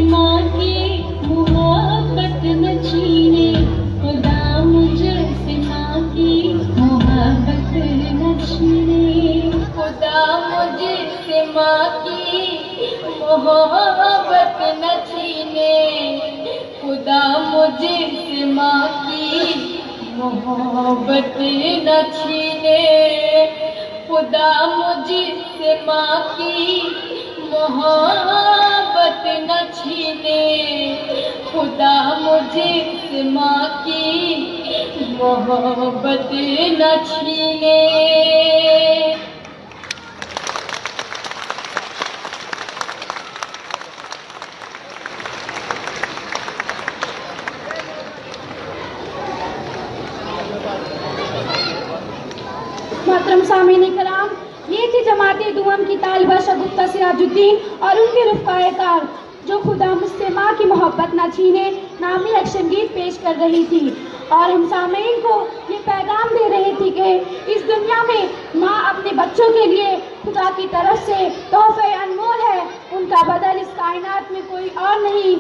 मोहब्बत न छीने, खुदा मुझसे माँ की मोहब्बत न छीने, खुदा मुझसे माँ की मोहब्बत न छीने, खुदा मुझसे माँ की मोहब्बत न छीने। मोहतरम सामीन कराम, ये थी जमात दुआम की तालिबा शगुफ्ता सिराजुद्दीन और उनके रुफ़क़ाए कार जो खुदा मुझसे माँ की मोहब्बत न छीने नामी एक्शन गीत पेश कर रही थी और हम सामीन को ये पैगाम दे रही थी कि इस दुनिया में माँ अपने बच्चों के लिए खुदा की तरफ से तोहफे अनमोल है, उनका बदल इस कायनात में कोई और नहीं।